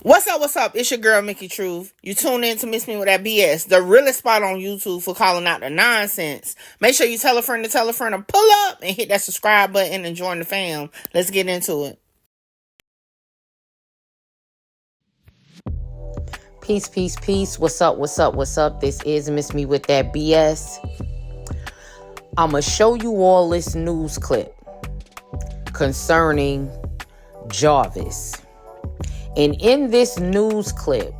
What's up? It's your girl, Mickey Truth. You tune in to Miss Me With That BS, the realest spot on YouTube for calling out the nonsense. Make sure you tell a friend to pull up and hit that subscribe button and join the fam. Let's get into it. Peace. What's up? This is Miss Me With That BS. I'ma show you all this news clip concerning Jarvis. And in this news clip,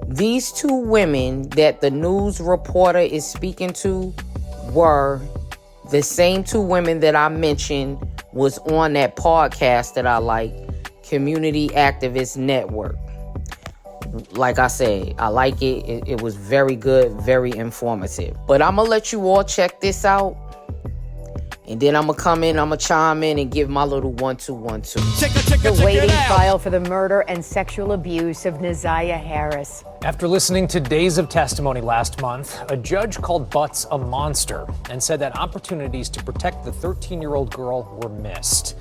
these two women that the news reporter is speaking to were the same two women that I mentioned was on that podcast that I like, Community Activist Network. Like I said, I like it. It was very good, very informative. But I'm going to let you all check this out. And then I'm going to come in, I'm going to chime in and give my little 1-2-1-2. The waiting trial for the murder and sexual abuse of Neziah Harris. After listening to days of testimony last month, a judge called Butts a monster and said that opportunities to protect the 13-year-old girl were missed.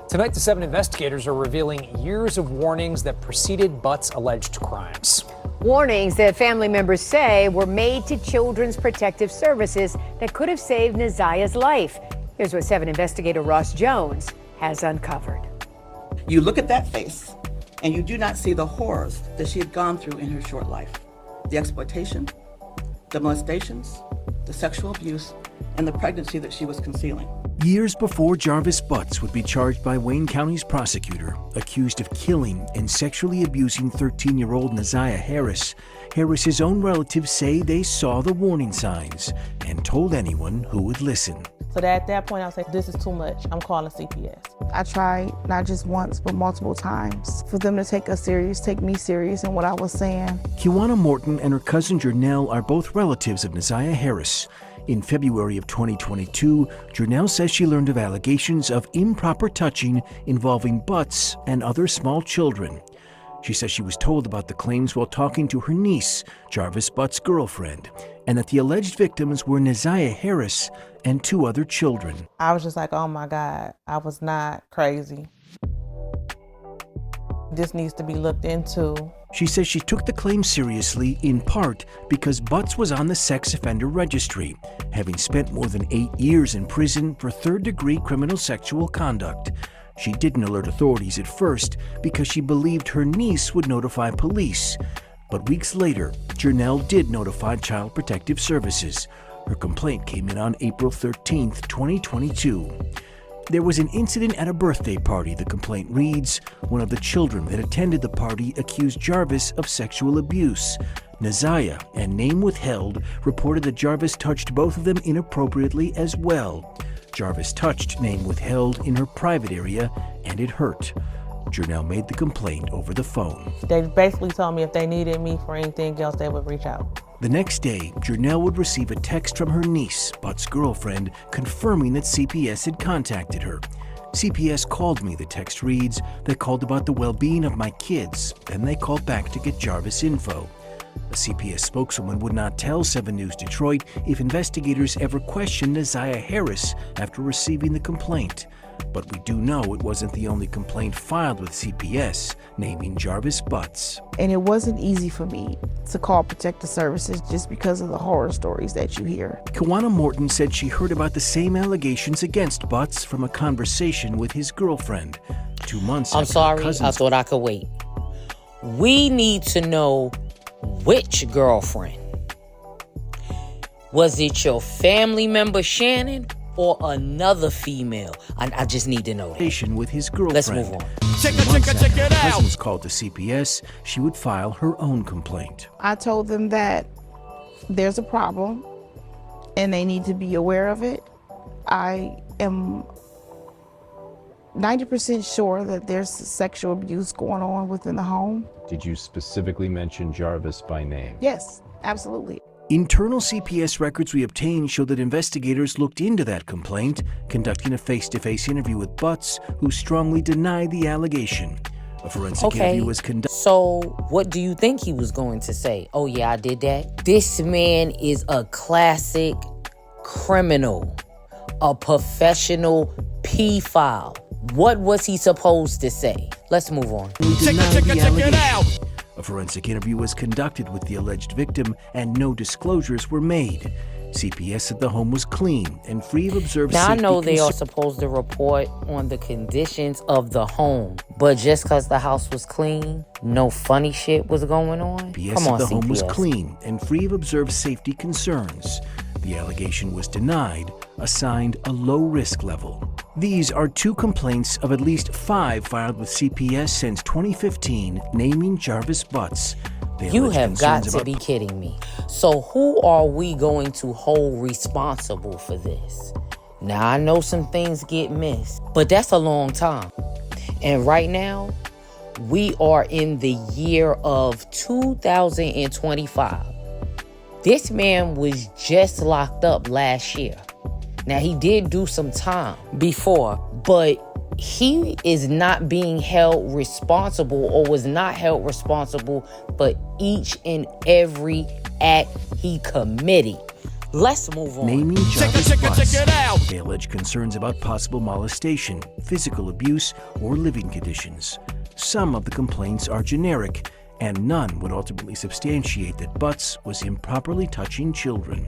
Tonight, the 7 investigators are revealing years of warnings that preceded Butts' alleged crimes. Warnings that family members say were made to Children's Protective Services that could have saved Neziah's life. Here's what 7 investigator Ross Jones has uncovered. You look at that face, and you do not see the horrors that she had gone through in her short life. The exploitation, the molestations, the sexual abuse, and the pregnancy that she was concealing. Years before Jarvis Butts would be charged by Wayne County's prosecutor, accused of killing and sexually abusing 13-year-old Neziah Harris, Harris's own relatives say they saw the warning signs and told anyone who would listen. So that at that point, I was like, this is too much. I'm calling CPS. I tried not just once, but multiple times for them to take me serious in what I was saying. Kiwana Morton and her cousin Jernell are both relatives of Neziah Harris. In February of 2022, Jernell says she learned of allegations of improper touching involving Butts and other small children. She says she was told about the claims while talking to her niece, Jarvis Butts' girlfriend, and that the alleged victims were Neziah Harris and 2 other children. I was just like, oh my God, I was not crazy. This needs to be looked into. She says she took the claim seriously in part because Butts was on the sex offender registry, having spent more than 8 years in prison for third-degree criminal sexual conduct. She didn't alert authorities at first because she believed her niece would notify police. But weeks later, Jernell did notify Child Protective Services. Her complaint came in on April 13, 2022. There was an incident at a birthday party, the complaint reads. One of the children that attended the party accused Jarvis of sexual abuse. Neziah, and name withheld, reported that Jarvis touched both of them inappropriately as well. Jarvis touched, name withheld, in her private area, and it hurt. Jernell made the complaint over the phone. They basically told me if they needed me for anything else, they would reach out. The next day, Jernell would receive a text from her niece, Butts' girlfriend, confirming that CPS had contacted her. CPS called me, the text reads. They called about the well-being of my kids. Then they called back to get Jarvis info. A CPS spokeswoman would not tell 7 News Detroit if investigators ever questioned Neziah Harris after receiving the complaint. But we do know it wasn't the only complaint filed with CPS, naming Jarvis Butts. And it wasn't easy for me to call Protective Services just because of the horror stories that you hear. Kiwana Morton said she heard about the same allegations against Butts from a conversation with his girlfriend. 2 months I'm after sorry, cousins... I thought I could wait. We need to know which girlfriend. Was it your family member Shannon or another female? I just need to know that. With his girlfriend. Let's move on. Check it out. Cousins called to CPS. She would file her own complaint. I told them that there's a problem and they need to be aware of it. I am 90% sure that there's sexual abuse going on within the home. Did you specifically mention Jarvis by name? Yes, absolutely. Internal CPS records we obtained show that investigators looked into that complaint, conducting a face-to-face interview with Butts, who strongly denied the allegation. A forensic interview was conducted. So what do you think he was going to say? Oh yeah, I did that. This man is a classic criminal, a professional pedophile. What was he supposed to say? Let's move on. Check it out. A forensic interview was conducted with the alleged victim and no disclosures were made. CPS said the home was clean and free of observed Now, I safety know they are concerns. supposed to report on the conditions of the home, but just because the house was clean, no funny shit was going on? CPS Come said on, the home was CPS. clean and free of observed safety concerns. The allegation was denied, assigned a low risk level. These are 2 complaints of at least 5 filed with CPS since 2015, naming Jarvis Butts. They You allege have got concerns to about be kidding me. So who are we going to hold responsible for this? Now, I know some things get missed, but that's a long time. And right now, we are in the year of 2025. This man was just locked up last year. Now, he did do some time before, but he is not being held responsible or was not held responsible for each and every act he committed. Let's move on. naming Jarvis Butts. They allege concerns about possible molestation, physical abuse, or living conditions. Some of the complaints are generic, and none would ultimately substantiate that Butts was improperly touching children.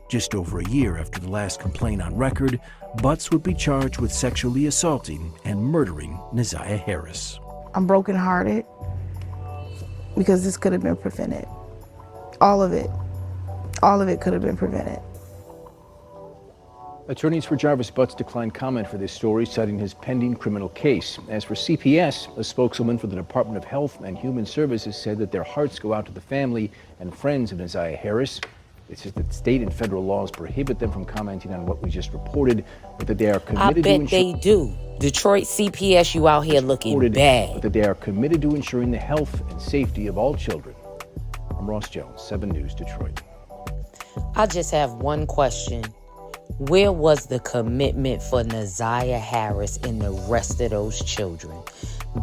Just over a year after the last complaint on record, Butts would be charged with sexually assaulting and murdering Neziah Harris. I'm brokenhearted because this could have been prevented. All of it could have been prevented. Attorneys for Jarvis Butts declined comment for this story, citing his pending criminal case. As for CPS, a spokeswoman for the Department of Health and Human Services said that their hearts go out to the family and friends of Neziah Harris. It says that state and federal laws prohibit them from commenting on what we just reported, but that they are committed I bet they do. Detroit CPS, you out here looking bad. But that they are committed to ensuring the health and safety of all children. I'm Ross Jones, 7 News, Detroit. I just have one question. Where was the commitment for Neziah Harris and the rest of those children?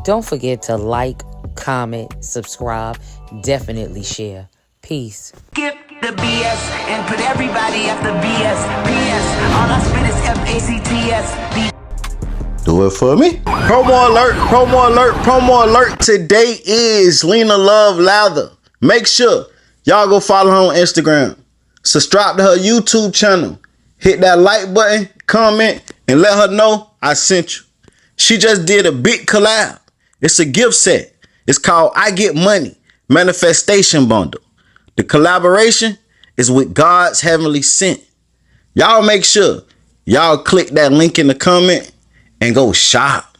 Don't forget to like, comment, subscribe, definitely share. Peace. Skip the BS and put everybody at the BS. PS, all I spit is FACTS. Do it for me. Promo alert, promo alert, promo alert. Today is Lena Love Lather. Make sure y'all go follow her on Instagram. Subscribe to her YouTube channel. Hit that like button, comment, and let her know I sent you. She just did a big collab. It's a gift set. It's called I Get Money Manifestation Bundle. The collaboration is with God's Heavenly Sent. Y'all make sure y'all click that link in the comment and go shop.